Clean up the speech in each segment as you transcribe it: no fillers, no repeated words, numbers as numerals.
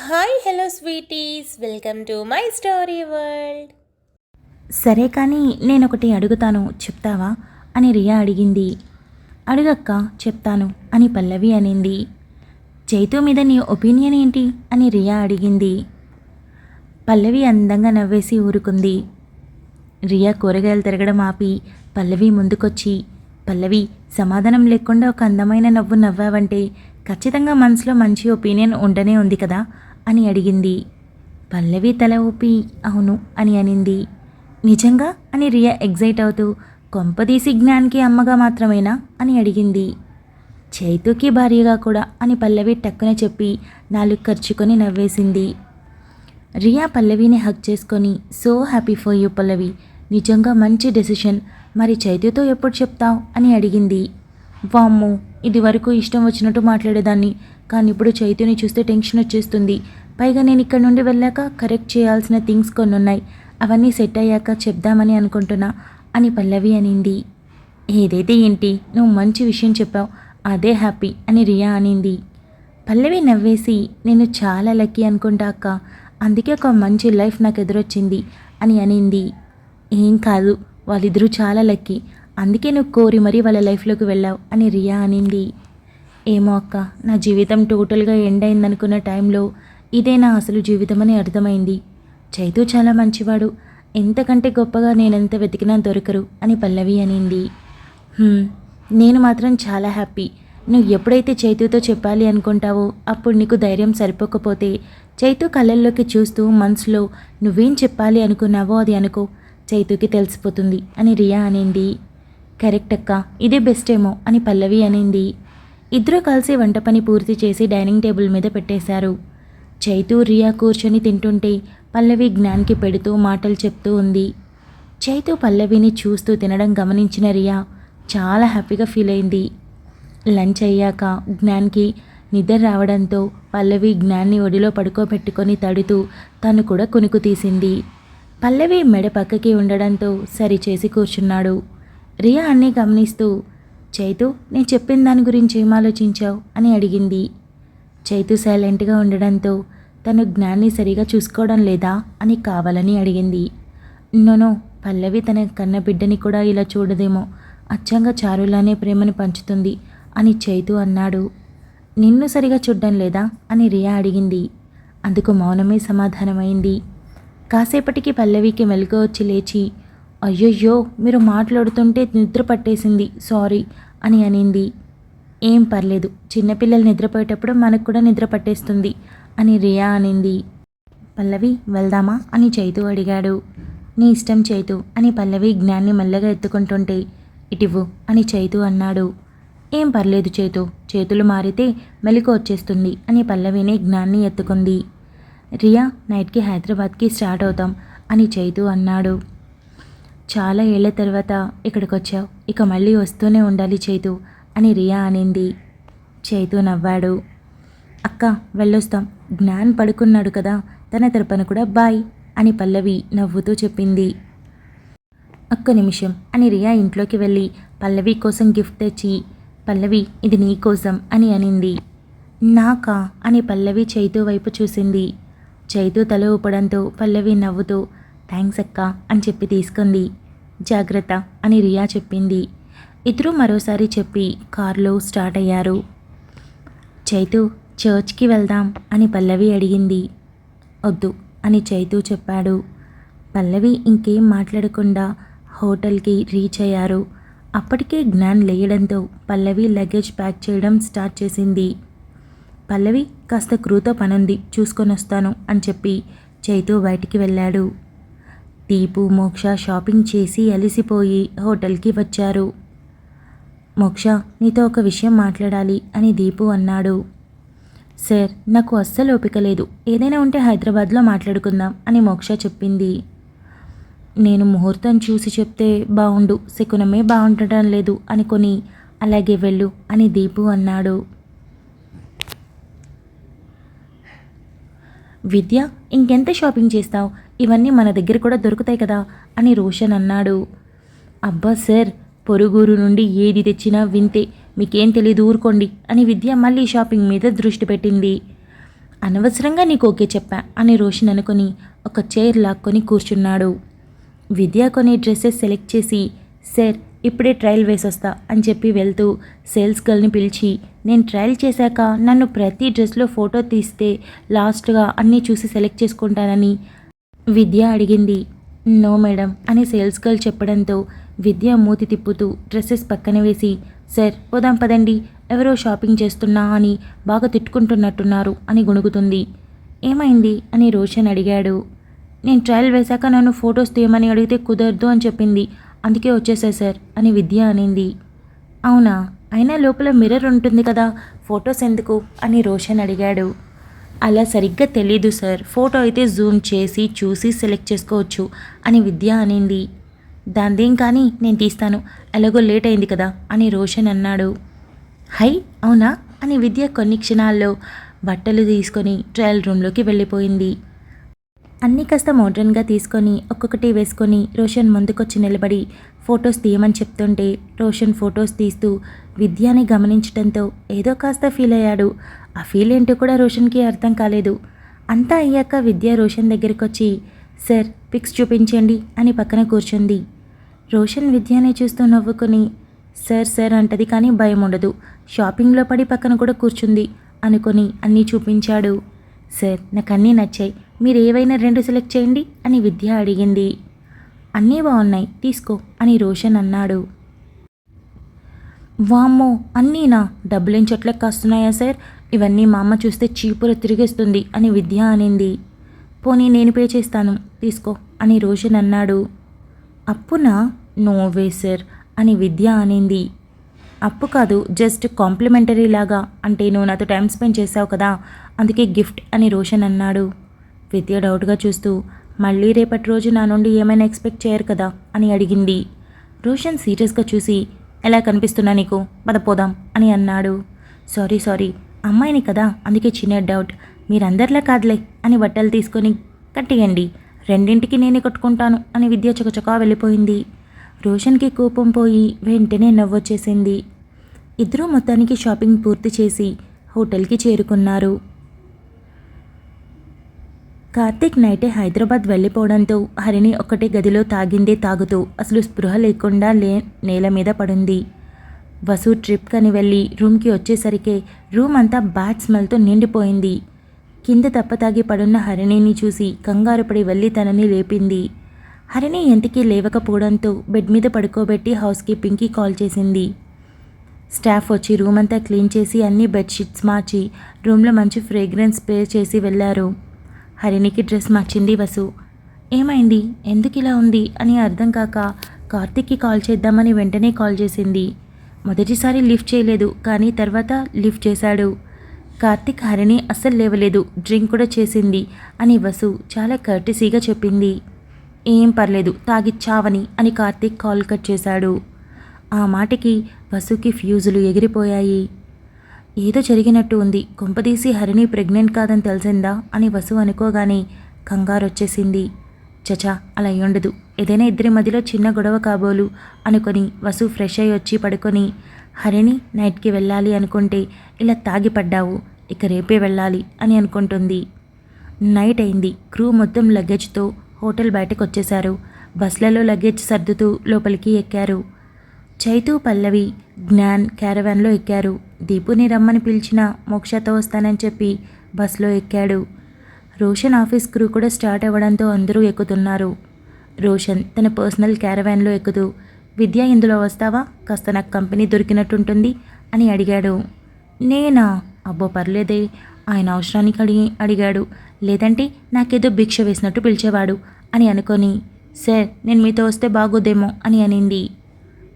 Hi hello sweeties, welcome to my story world. సరే కానీ నేనొకటి అడుగుతాను, చెప్తావా అని రియా అడిగింది. అడుగక్క, చెప్తాను అని పల్లవి అనింది. చైతు మీద నీ ఒపీనియన్ ఏంటి అని రియా అడిగింది. పల్లవి అందంగా నవ్వేసి ఊరుకుంది. రియా కూరగాయలు తిరగడం ఆపి పల్లవి ముందుకొచ్చి, పల్లవి, సమాధానం లేకుండా ఒక అందమైన నవ్వు నవ్వావంటే ఖచ్చితంగా మనసులో మంచి ఒపీనియన్ ఉండనే ఉంది కదా అని అడిగింది. పల్లవి తల ఊపి అవును అని అనింది. నిజంగా అని రియా ఎగ్జైట్ అవుతూ, కొంపదీసి జ్ఞాన్కి అమ్మగా మాత్రమేనా అని అడిగింది. చైతుకి భార్యగా కూడా అని పల్లవి టక్కున చెప్పి నాలుగు ఖర్చుకొని నవ్వేసింది. రియా పల్లవిని హక్ చేసుకొని, సో హ్యాపీ ఫర్ యూ పల్లవి, నిజంగా మంచి డెసిషన్, మరి చైతుతో ఎప్పుడు చెప్తావు అని అడిగింది. వామ్మో, ఇది వరకు ఇష్టం వచ్చినట్టు మాట్లాడేదాన్ని, కానీ ఇప్పుడు చైతుని చూస్తే టెన్షన్ వచ్చేస్తుంది. పైగా నేను ఇక్కడ నుండి వెళ్ళాక కరెక్ట్ చేయాల్సిన థింగ్స్ కొన్ని ఉన్నాయి, అవన్నీ సెట్ అయ్యాక చెప్దామని అనుకుంటున్నా అని పల్లవి అనింది. ఏదైతే ఏంటి, నువ్వు మంచి విషయం చెప్పావు, అదే హ్యాపీ అని రియా అనింది. పల్లవి నవ్వేసి, నేను చాలా లక్కీ అనుకుంటా అక్క, అందుకే ఒక మంచి లైఫ్ నాకు ఎదురొచ్చింది అని అనింది. ఏం కాదు, వాళ్ళిద్దరూ చాలా లక్కీ, అందుకే నువ్వు కోరి మరీ వాళ్ళ లైఫ్లోకి వెళ్ళావు అని రియా అనింది. ఏమో అక్క, నా జీవితం టోటల్గా ఎండ్ అయిందనుకున్న టైంలో ఇదే నా అసలు జీవితం అని అర్థమైంది. చైతు చాలా మంచివాడు, ఎంతకంటే గొప్పగా నేనెంత వెతికినా దొరకరు అని పల్లవి అనింది. నేను మాత్రం చాలా హ్యాపీ. నువ్వు ఎప్పుడైతే చైతుతో చెప్పాలి అనుకుంటావో అప్పుడు నీకు ధైర్యం సరిపోకపోతే చైతు కళ్ళల్లోకి చూస్తూ మనసులో నువ్వేం చెప్పాలి అనుకున్నావో అది అనుకో, చైతుకి తెలిసిపోతుంది అని రియా అనింది. కరెక్ట్ అక్క, ఇదే బెస్ట్ ఏమో అని పల్లవి అనింది. ఇద్దరూ కలిసి వంట పని పూర్తి చేసి డైనింగ్ టేబుల్ మీద పెట్టేశారు. చైతు రియా కూర్చొని తింటుంటే పల్లవి జ్ఞాన్కి పెడుతూ మాటలు చెప్తూ ఉంది. చైతు పల్లవిని చూస్తూ తినడం గమనించిన రియా చాలా హ్యాపీగా ఫీల్ అయింది. లంచ్ అయ్యాక జ్ఞాన్కి నిద్ర రావడంతో పల్లవి జ్ఞాన్ని ఒడిలో పడుకోబెట్టుకొని తడుతూ తను కూడా కునుకు తీసింది. పల్లవి మెడ పక్కకి ఉండడంతో సరిచేసి కూర్చున్నాడు. రియా అన్నీ గమనిస్తూ, చైతు, నేను చెప్పిన దాని గురించి ఏం ఆలోచించావు అని అడిగింది. చైతు సైలెంట్గా ఉండడంతో తను జ్ఞాన్ని సరిగా చూసుకోవడం లేదా అని కావాలని అడిగింది. నోనో, పల్లవి తన కన్న బిడ్డని కూడా ఇలా చూడదేమో, అచ్చంగా చారులానే ప్రేమను పంచుతుంది అని చైతు అన్నాడు. నిన్ను సరిగా చూడ్డం లేదా అని రియా అడిగింది. అందుకు మౌనమే సమాధానమైంది. కాసేపటికి పల్లవికి మెలకువ వచ్చి లేచి, అయ్యయ్యో, మీరు మాట్లాడుతుంటే నిద్ర పట్టేసింది, సారీ అని అనింది. ఏం పర్లేదు, చిన్నపిల్లలు నిద్రపోయేటప్పుడు మనకు కూడా నిద్ర పట్టేస్తుంది అని రియా అనింది. పల్లవి, వెళ్దామా అని చైతు అడిగాడు. నీ ఇష్టం చైతు అని పల్లవి జ్ఞాన్ని మెల్లగా ఎత్తుకుంటుంటే, ఇటివ్వు అని చైతు అన్నాడు. ఏం పర్లేదు చైతు, చేతులు మారితే మెలకు వచ్చేస్తుంది అని పల్లవిని జ్ఞాన్ని ఎత్తుకుంది. రియా, నైట్కి హైదరాబాద్కి స్టార్ట్ అవుతాం అని చైతు అన్నాడు. చాలా ఏళ్ల తర్వాత ఇక్కడికి వచ్చావు, ఇక మళ్ళీ వస్తూనే ఉండాలి చైతు అని రియా అనింది. చైతు నవ్వాడు. అక్క, వెళ్ళొస్తాం, జ్ఞాన్ పడుకున్నాడు కదా, తన తరపున కూడా బాయ్ అని పల్లవి నవ్వుతూ చెప్పింది. ఒక్క నిమిషం అని రియా ఇంట్లోకి వెళ్ళి పల్లవి కోసం గిఫ్ట్ తెచ్చి, పల్లవి, ఇది నీ కోసం అని అనింది. నాకా అని పల్లవి చైతు వైపు చూసింది. చైతు తల ఊపడంతో పల్లవి నవ్వుతూ, థ్యాంక్స్ అక్క అని చెప్పి తీసుకుంది. జాగ్రత్త అని రియా చెప్పింది. ఇద్దరూ మరోసారి చెప్పి కారులో స్టార్ట్ అయ్యారు. చైతు, చర్చ్కి వెళ్దాం అని పల్లవి అడిగింది. వద్దు అని చైతు చెప్పాడు. పల్లవి ఇంకేం మాట్లాడకుండా హోటల్కి రీచ్ అయ్యారు. అప్పటికే జ్ఞాన్ లేయడంతో పల్లవి లగేజ్ ప్యాక్ చేయడం స్టార్ట్ చేసింది. పల్లవి, కాస్త క్రూతో పనుంది, చూసుకొని వస్తాను అని చెప్పి చైతు బయటికి వెళ్ళాడు. దీపు, మోక్ష షాపింగ్ చేసి అలసిపోయి హోటల్కి వచ్చారు. మోక్ష, నీతో ఒక విషయం మాట్లాడాలి అని దీపు అన్నాడు. సార్, నాకు అస్సలు ఓపిక లేదు, ఏదైనా ఉంటే హైదరాబాద్లో మాట్లాడుకుందాం అని మోక్ష చెప్పింది. నేను ముహూర్తం చూసి చెప్తే బాగుండు, శకునమే బాగుండటం లేదు అనుకొని అలాగే వెళ్ళు అని దీపు అన్నాడు. విద్య, ఇంకెంత షాపింగ్ చేస్తావు, ఇవన్నీ మన దగ్గర కూడా దొరుకుతాయి కదా అని రోషన్ అన్నాడు. అబ్బా సార్, పొరుగురు నుండి ఏది తెచ్చినా వింతే, మీకేం తెలీదు ఊరుకోండి అని విద్య మళ్ళీ షాపింగ్ మీద దృష్టి పెట్టింది. అనవసరంగా నీకు ఓకే చెప్పా అని రోషన్ అనుకుని ఒక చైర్ లాక్కొని కూర్చున్నాడు. విద్య కొన్ని డ్రెస్సెస్ సెలెక్ట్ చేసి, సార్ ఇప్పుడే ట్రయల్ వేసొస్తా అని చెప్పి వెళ్తూ సేల్స్ గర్ల్ని పిలిచి, నేను ట్రయల్ చేశాక నన్ను ప్రతి డ్రెస్లో ఫోటో తీస్తే లాస్ట్గా అన్నీ చూసి సెలెక్ట్ చేసుకుంటానని విద్య అడిగింది. నో మేడం అని సేల్స్ గర్ల్ చెప్పడంతో విద్య మూతి తిప్పుతూ డ్రెస్సెస్ పక్కన వేసి, సార్ పోదాం పదండి, ఎవరో షాపింగ్ చేస్తున్నా అని బాగా తిట్టుకుంటున్నట్టున్నారు అని గొణుగుతుంది. ఏమైంది అని రోషన్ అడిగాడు. నేను ట్రయల్ వేశాక నన్ను ఫొటోస్ తీయమని అడిగితే కుదరదు అని చెప్పింది, అందుకే వచ్చేసా సార్ అని విద్య అనింది. అవునా, అయినా లోపల మిర్రర్ ఉంటుంది కదా, ఫొటోస్ ఎందుకు అని రోషన్ అడిగాడు. అలా సరిగ్గా తెలీదు సార్, ఫోటో అయితే జూమ్ చేసి చూసి సెలెక్ట్ చేసుకోవచ్చు అని విద్య అనింది. దాందేం కానీ నేను తీస్తాను, ఎలాగో లేట్ అయింది కదా అని రోషన్ అన్నాడు. హై అవునా అని విద్య కొన్ని క్షణాల్లో బట్టలు తీసుకొని ట్రయల్ రూమ్లోకి వెళ్ళిపోయింది. అన్నీ కాస్త మోడ్రన్గా తీసుకొని ఒక్కొక్కటి వేసుకొని రోషన్ ముందుకొచ్చి నిలబడి ఫొటోస్ తీయమని చెప్తుంటే రోషన్ ఫొటోస్ తీస్తూ విద్యని గమనించడంతో ఏదో కాస్త ఫీల్ అయ్యాడు. ఆ ఫీల్ ఏంటో కూడా రోషన్కి అర్థం కాలేదు. అంతా అయ్యాక విద్య రోషన్ దగ్గరికి వచ్చి, సార్ పిక్స్ చూపించండి అని పక్కన కూర్చుంది. రోషన్ విద్యని చూస్తూ నవ్వుకొని, సార్ సార్ అంటది కానీ భయం ఉండదు, షాపింగ్లో పడి పక్కన కూడా కూర్చుంది అనుకొని అన్నీ చూపించాడు. సార్ నాకు అన్నీ నచ్చాయి, మీరు ఏవైనా 2 సెలెక్ట్ చేయండి అని విద్య అడిగింది. అన్నీ బాగున్నాయి తీసుకో అని రోషన్ అన్నాడు. వామ్మో అన్నీనా, డబ్బులేం చెట్లకు కాస్తున్నాయా సార్, ఇవన్నీ మా అమ్మ చూస్తే చీపుర తిరిగేస్తుంది అని విద్య అనింది. పోనీ నేను పే చేస్తాను తీసుకో అని రోషన్ అన్నాడు. అప్పునా, నోవే సార్ అని విద్య అనింది. అప్పు కాదు, జస్ట్ కాంప్లిమెంటరీ లాగా, అంటే నువ్వు నాతో టైం స్పెండ్ చేసావు కదా అందుకే గిఫ్ట్ అని రోషన్ అన్నాడు. విద్య డౌట్గా చూస్తూ, మళ్ళీ రేపటి రోజు నా నుండి ఏమైనా ఎక్స్పెక్ట్ చేయరు కదా అని అడిగింది. రోషన్ సీరియస్గా చూసి, ఎలా కనిపిస్తున్నా నీకు, పదపోదాం అని అన్నాడు. సారీ అమ్మాయిని కదా అందుకే చిన్న డౌట్, మీరందరిలా కాదులే అని బట్టలు తీసుకొని కట్టియండి, 2ంటికి నేనే కట్టుకుంటాను అని విద్య చకచకా వెళ్ళిపోయింది. రోషన్కి కోపం పోయి వెంటనే నవ్వొచ్చేసింది. ఇద్దరూ మొత్తానికి షాపింగ్ పూర్తి చేసి హోటల్కి చేరుకున్నారు. కార్తీక్ నైటే హైదరాబాద్ వెళ్ళిపోవడంతో హరిణి ఒక్కటే గదిలో తాగిందే తాగుతూ అసలు స్పృహ లేకుండా నేల మీద పడింది. వసు ట్రిప్ కని వెళ్ళి రూమ్కి వచ్చేసరికి రూమ్ అంతా బ్యాడ్ స్మెల్తో నిండిపోయింది. కింద తప్పతాగి పడున్న హరిణిని చూసి కంగారుపడి వెళ్ళి తనని లేపింది. హరిణి ఎంతకీ లేవకపోవడంతో బెడ్ మీద పడుకోబెట్టి హౌస్ కీపింగ్కి కాల్ చేసింది. స్టాఫ్ వచ్చి రూమ్ అంతా క్లీన్ చేసి అన్ని బెడ్షీట్స్ మార్చి రూమ్లో మంచి ఫ్రేగ్రెన్స్ స్ప్రే చేసి వెళ్ళారు. హరిణికి డ్రెస్ మార్చింది వసు. ఏమైంది, ఎందుకు ఇలా ఉంది అని అర్థం కాక కార్తీక్కి కాల్ చేద్దామని వెంటనే కాల్ చేసింది. మొదటిసారి లిఫ్ట్ చేయలేదు, కానీ తర్వాత లిఫ్ట్ చేశాడు. కార్తీక్ హరిణి అస్సలు లేవలేదు, డ్రింక్ కూడా చేసింది అని వసు చాలా కర్టిసీగా చెప్పింది. ఏం పర్లేదు తాగిచ్చావని అని కార్తీక్ కాల్ కట్ చేశాడు. ఆ మాటకి వసుకి ఫ్యూజులు ఎగిరిపోయాయి. ఏదో జరిగినట్టు ఉంది, కొంపదీసి హరిణి ప్రెగ్నెంట్ కాదని తెలిసిందా అని వసు అనుకోగానే కంగారు వచ్చేసింది. చచా అలా ఉండదు, ఏదైనా ఇద్దరి మధ్యలో చిన్న గొడవ కాబోలు అనుకొని వసు ఫ్రెష్ అయ్యి వచ్చి పడుకొని, హరిణి నైట్కి వెళ్ళాలి అనుకుంటే ఇలా తాగిపడ్డావు, ఇక రేపే వెళ్ళాలి అని అనుకుంటుంది. నైట్ అయింది. క్రూ మొత్తం లగేజ్తో హోటల్ బయటకు వచ్చేశారు. బస్లలో లగేజ్ సర్దుతూ లోపలికి ఎక్కారు. చైతు, పల్లవి, జ్ఞాన్ క్యారవాన్లో ఎక్కారు. దీపుని రమ్మని పిలిచిన మోక్షతో వస్తానని చెప్పి బస్లో ఎక్కాడు. రోషన్ ఆఫీస్ క్రూ కూడా స్టార్ట్ అవ్వడంతో అందరూ ఎక్కుతున్నారు. రోషన్ తన పర్సనల్ క్యారవాన్లో ఎక్కుతూ, విద్య ఇందులో వస్తావా, కాస్త నాకు కంపెనీ దొరికినట్టుంటుంది అని అడిగాడు. నేనా, అబ్బో పర్లేదే, ఆయన అవసరానికి అడిగాడు, లేదంటే నాకేదో భిక్ష వేసినట్టు పిలిచేవాడు అని అనుకొని, సార్ నేను మీతో వస్తే బాగోదేమో అని అనింది.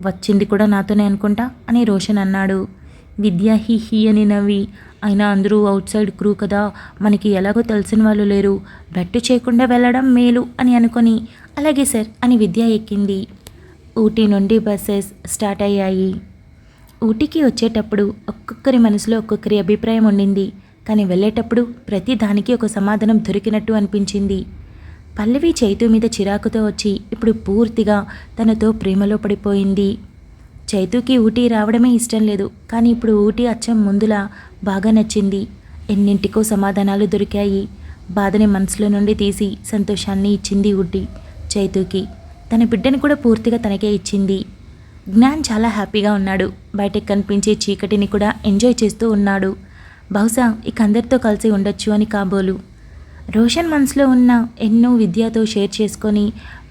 వచ్చింది కూడా నాతోనే అనుకుంటా అని రోషన్ అన్నాడు. విద్య హీ హీ అని నవ్వి, అయినా అందరూ అవుట్ సైడ్ క్రూ కదా, మనకి ఎలాగో తెలిసిన వాళ్ళు లేరు, బెట్టు చేయకుండా వెళ్ళడం మేలు అని అనుకొని, అలాగే సార్ అని విద్య ఎక్కింది. ఊటీ నుండి బస్సెస్ స్టార్ట్ అయ్యాయి. ఊటీకి వచ్చేటప్పుడు ఒక్కొక్కరి మనసులో ఒక్కొక్కరి అభిప్రాయం ఉండింది, కానీ వెళ్ళేటప్పుడు ప్రతి దానికి ఒక సమాధానం దొరికినట్టు అనిపించింది. పల్లవి చైతు మీద చిరాకుతో వచ్చి ఇప్పుడు పూర్తిగా తనతో ప్రేమలో పడిపోయింది. చైతుకి ఊటీ రావడమే ఇష్టం లేదు, కానీ ఇప్పుడు ఊటీ అచ్చం ముందులా బాగా నచ్చింది. ఎన్నింటికో సమాధానాలు దొరికాయి. బాధని మనసులో నుండి తీసి సంతోషాన్ని ఇచ్చింది ఊటీ చైతుకి. తన బిడ్డని కూడా పూర్తిగా తనకే ఇచ్చింది. జ్ఞాన్ చాలా హ్యాపీగా ఉన్నాడు. బయటకు కనిపించే చీకటిని కూడా ఎంజాయ్ చేస్తూ ఉన్నాడు. బహుశా ఇక అందరితో కలిసి ఉండొచ్చు అని కాబోలు. రోషన్ మనసులో ఉన్న ఎన్నో విద్యతో షేర్ చేసుకొని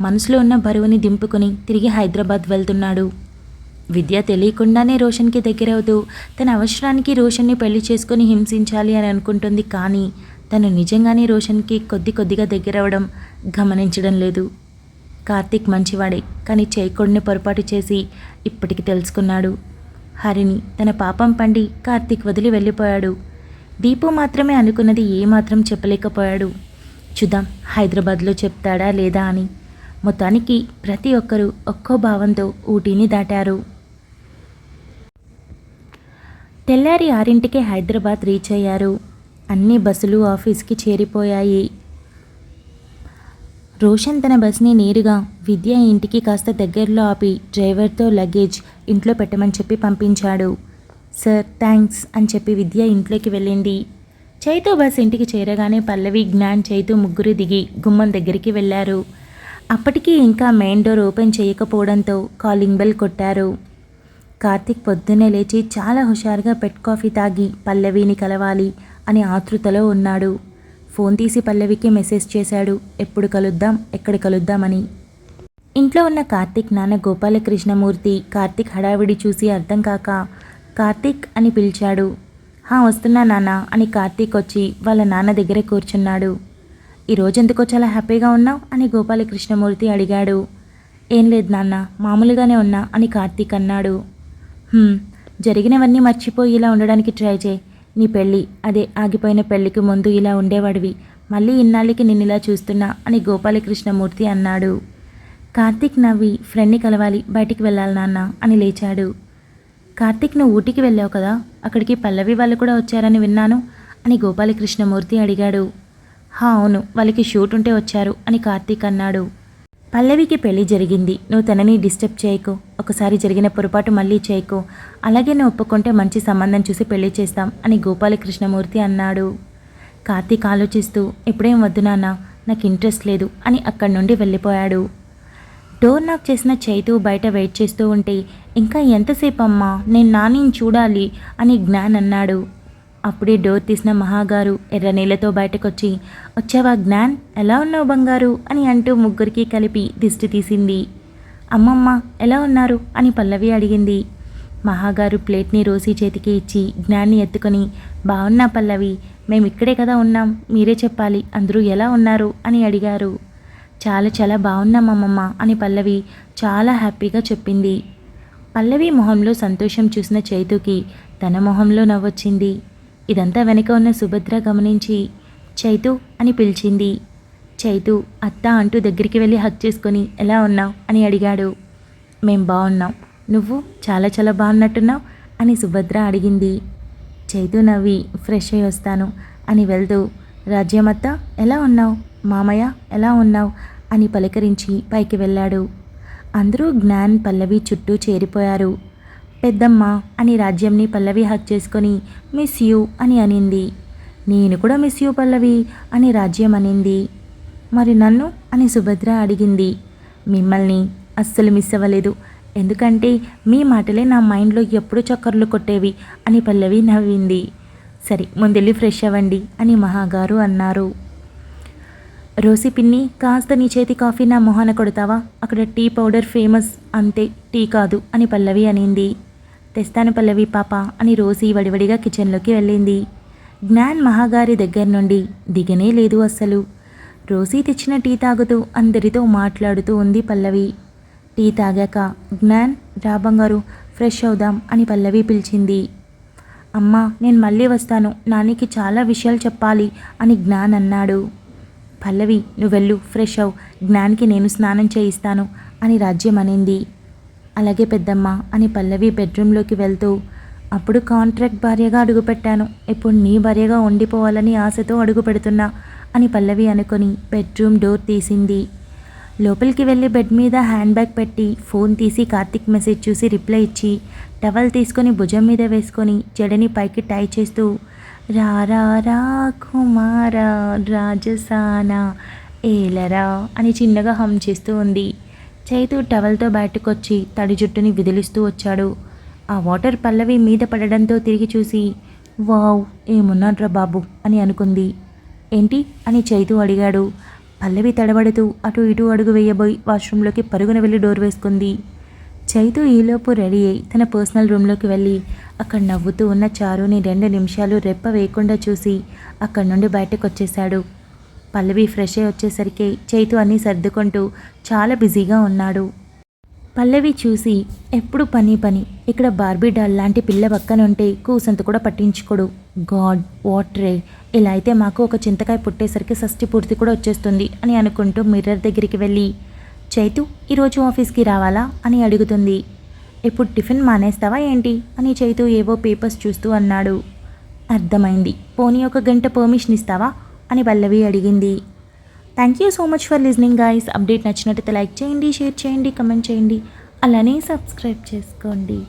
మనసులో ఉన్న బరువుని దింపుకొని తిరిగి హైదరాబాద్ వెళ్తున్నాడు. విద్య తెలియకుండానే రోషన్కి దగ్గరవుతూ తన అవసరానికి రోషన్ని పెళ్లి చేసుకొని హింసించాలి అని అనుకుంటుంది. కానీ తను నిజంగానే రోషన్కి కొద్దిగా దగ్గరవడం గమనించడం లేదు. కార్తీక్ మంచివాడే, కానీ చేయకూడని పొరపాటు చేసి ఇప్పటికి తెలుసుకున్నాడు. హరిని తన పాపం పండి కార్తీక్ వదిలి వెళ్ళిపోయాడు. దీపు మాత్రమే అనుకున్నది ఏమాత్రం చెప్పలేకపోయాడు. చూద్దాం హైదరాబాద్లో చెప్తాడా లేదా అని. మొత్తానికి ప్రతి ఒక్కరూ ఒక్కో భావంతో ఊటీని దాటారు. తెల్లారి 6ంటికే హైదరాబాద్ రీచ్ అయ్యారు. అన్ని బస్సులు ఆఫీస్కి చేరిపోయాయి. రోషన్ తన బస్ని నేరుగా విద్య ఇంటికి కాస్త దగ్గరలో ఆపి డ్రైవర్తో లగేజ్ ఇంట్లో పెట్టమని చెప్పి పంపించాడు. సార్ థ్యాంక్స్ అని చెప్పి విద్య ఇంట్లోకి వెళ్ళింది. చైతు బస్ ఇంటికి చేరగానే పల్లవి, జ్ఞాన్, చైతు ముగ్గురు దిగి గుమ్మం దగ్గరికి వెళ్ళారు. అప్పటికీ ఇంకా మెయిన్ డోర్ ఓపెన్ చేయకపోవడంతో కాలింగ్ బెల్ కొట్టారు. కార్తీక్ పొద్దున్నే లేచి చాలా హుషారుగా పెట్ కాఫీ తాగి పల్లవిని కలవాలి అని ఆతృతలో ఉన్నాడు. ఫోన్ తీసి పల్లవికి మెసేజ్ చేశాడు, ఎప్పుడు కలుద్దాం, ఎక్కడ కలుద్దామని. ఇంట్లో ఉన్న కార్తీక్ నాన్న గోపాలకృష్ణమూర్తి కార్తీక్ హడావిడి చూసి అర్థం కాక కార్తీక్ అని పిలిచాడు. వస్తున్నా నాన్న అని కార్తీక్ వచ్చి వాళ్ళ నాన్న దగ్గర కూర్చున్నాడు. ఈరోజెందుకో చాలా హ్యాపీగా ఉన్నావు అని గోపాలకృష్ణమూర్తి అడిగాడు. ఏం లేదు నాన్న, మామూలుగానే ఉన్నా అని కార్తీక్ అన్నాడు. జరిగినవన్నీ మర్చిపోయి ఇలా ఉండడానికి ట్రై చేయి. నీ పెళ్ళి, అదే ఆగిపోయిన పెళ్ళికి ముందు ఇలా ఉండేవాడివి, మళ్ళీ ఇన్నాళ్ళకి నిన్ను ఇలా చూస్తున్నా అని గోపాలకృష్ణమూర్తి అన్నాడు. కార్తీక్ నవ్వి ఫ్రెండ్ని కలవాలి, బయటికి వెళ్ళాలి నాన్న అని లేచాడు. కార్తీక్ నువ్వు ఊటీకి వెళ్ళావు కదా, అక్కడికి పల్లవి వాళ్ళు కూడా వచ్చారని విన్నాను అని గోపాలకృష్ణమూర్తి అడిగాడు. అవును, వాళ్ళకి షూట్ ఉంటే వచ్చారు అని కార్తీక్ అన్నాడు. పల్లవికి పెళ్లి జరిగింది, నువ్వు తనని డిస్టర్బ్ చేయకు, ఒకసారి జరిగిన పొరపాటు మళ్ళీ చేయకు, అలాగే నువ్వు ఒప్పుకుంటే మంచి సంబంధం చూసి పెళ్లి చేస్తాం అని గోపాలకృష్ణమూర్తి అన్నాడు. కార్తీక్ ఆలోచిస్తూ ఇప్పుడేం వద్దు నాన్న, నాకు ఇంట్రెస్ట్ లేదు అని అక్కడి నుండి వెళ్ళిపోయాడు. డోర్ నాక్ చేసిన చైతు బయట వెయిట్ చేస్తూ ఉంటే ఇంకా ఎంతసేపు అమ్మా, నేను నానిని చూడాలి అని జ్ఞాన్ అన్నాడు. అప్పుడే డోర్ తీసిన మహాగారు ఎర్ర నీళ్ళతో బయటకొచ్చి, వచ్చావా జ్ఞాన్, ఎలా ఉన్నావు బంగారు అని అంటూ ముగ్గురికి కలిపి దిష్టి తీసింది. అమ్మమ్మ ఎలా ఉన్నారు అని పల్లవి అడిగింది. మహాగారు ప్లేట్ని రోసి చేతికి ఇచ్చి జ్ఞాన్ని ఎత్తుకొని, బాగున్నా పల్లవి, మేము ఇక్కడే కదా ఉన్నాం, మీరే చెప్పాలి అందరూ ఎలా ఉన్నారు అని అడిగారు. చాలా చాలా బాగున్నాం అమ్మమ్మ అని పల్లవి చాలా హ్యాపీగా చెప్పింది. పల్లవి మొహంలో సంతోషం చూసిన చైతుకి తన మొహంలో నవ్వొచ్చింది. ఇదంతా వెనక ఉన్న సుభద్ర గమనించి చైతు అని పిలిచింది. చైతు అత్త అంటూ దగ్గరికి వెళ్ళి హగ్ చేసుకొని ఎలా ఉన్నావు అని అడిగాడు. మేం బాగున్నాం, నువ్వు చాలా చాలా బాగున్నట్టున్నావు అని సుభద్ర అడిగింది. చైతు నవ్వి ఫ్రెష్ అయ్యి వస్తాను అని వెళ్తూ, రాజ్యమత్త ఎలా ఉన్నావు, మామయ్య ఎలా ఉన్నావు అని పలకరించి పైకి వెళ్ళాడు. అందరూ జ్ఞాన్ పల్లవి చుట్టూ చేరిపోయారు. పెద్దమ్మ అని రాజ్యంని పల్లవి హక్ చేసుకొని మిస్ యూ అని అనింది. నేను కూడా మిస్ యూ పల్లవి అని రాజ్యం అనింది. మరి నన్ను అని సుభద్ర అడిగింది. మిమ్మల్ని అస్సలు మిస్ అవ్వలేదు, ఎందుకంటే మీ మాటలే నా మైండ్లో ఎప్పుడు చక్కర్లు కొట్టేవి అని పల్లవి నవ్వింది. సరే ముందెళ్ళి ఫ్రెష్ అవ్వండి అని మహాగారు అన్నారు. రోసి పిన్ని, కాస్త నీ చేతి కాఫీ నా మొహాన కొడతావా, అక్కడ టీ పౌడర్ ఫేమస్, అంతే టీ కాదు అని పల్లవి అనింది. తెస్తాను పల్లవి పాప అని రోసి వడివడిగా కిచెన్లోకి వెళ్ళింది. జ్ఞాన్ మహాగారి దగ్గర నుండి దిగనే లేదు అస్సలు. రోసి తెచ్చిన టీ తాగుతూ అందరితో మాట్లాడుతూ ఉంది పల్లవి. టీ తాగాక జ్ఞాన్ రా బంగారు ఫ్రెష్ అవుదాం అని పల్లవి పిలిచింది. అమ్మా నేను మళ్ళీ వస్తాను, నానికి చాలా విషయాలు చెప్పాలి అని జ్ఞాన్ అన్నాడు. పల్లవి నువ్వు వెళ్ళు, ఫ్రెష్ అవు, జ్ఞాన్కి నేను స్నానం చేయిస్తాను అని రాజ్యం అనింది. అలాగే పెద్దమ్మ అని పల్లవి బెడ్రూమ్లోకి వెళ్తూ, అప్పుడు కాంట్రాక్ట్ భార్యగా అడుగుపెట్టాను, ఇప్పుడు నీ భార్యగా ఉండిపోవాలని ఆశతో అడుగు పెడుతున్నా అని పల్లవి అనుకొని బెడ్రూమ్ డోర్ తీసింది. లోపలికి వెళ్ళి బెడ్ మీద హ్యాండ్ బ్యాగ్ పెట్టి ఫోన్ తీసి కార్తీక్ మెసేజ్ చూసి రిప్లై ఇచ్చి టవల్ తీసుకొని భుజం మీద వేసుకొని జడని పైకి టై చేస్తూ రారా రా కుమారా రాజసానా ఏలరా అని చిన్నగా హమ్ చేస్తూ ఉంది. చైతు టవల్తో బయటకొచ్చి తడి జుట్టుని విదిలిస్తూ వచ్చాడు. ఆ వాటర్ పల్లవి మీద పడడంతో తిరిగి చూసి వావ్ ఏమున్నాడ్రా బాబు అని అనుకుంది. ఏంటి అని చైతు అడిగాడు. పల్లవి తడబడుతూ అటు ఇటు అడుగు వేయబోయి వాష్రూంలోకి పరుగున వెళ్ళి డోర్ వేసుకుంది. చైతు ఈలోపు రెడీ అయి తన పర్సనల్ రూమ్లోకి వెళ్ళి అక్కడ నవ్వుతూ ఉన్న చారుని 2 నిమిషాలు రెప్ప వేయకుండా చూసి అక్కడి నుండి బయటకు వచ్చేశాడు. పల్లవి ఫ్రెష్ అయి వచ్చేసరికి చైతు అన్నీ సర్దుకుంటూ చాలా బిజీగా ఉన్నాడు. పల్లవి చూసి ఎప్పుడు పని పని, ఇక్కడ బార్బీ డాల్ లాంటి పిల్ల పక్కనుంటే కూసంత కూడా పట్టించుకోడు. గాడ్ వాట్ రే, ఇలా అయితే మాకు ఒక చింతకాయ పుట్టేసరికి షష్ఠి పూర్తి కూడా వచ్చేస్తుంది అని అనుకుంటూ మిర్రర్ దగ్గరికి వెళ్ళి చైతు ఈరోజు ఆఫీస్కి రావాలా అని అడుగుతుంది. ఇప్పుడు టిఫిన్ మానేస్తావా ఏంటి అని చైతు ఏవో పేపర్స్ చూస్తూ అన్నాడు. అర్థమైంది, పోనీ 1 గంట పర్మిషన్ ఇస్తావా అని పల్లవి అడిగింది. Thank you so much for listening guys. Update నచ్చినట్టయితే లైక్ చేయండి, షేర్ చేయండి, కమెంట్ చేయండి, అలానే సబ్స్క్రైబ్ చేసుకోండి.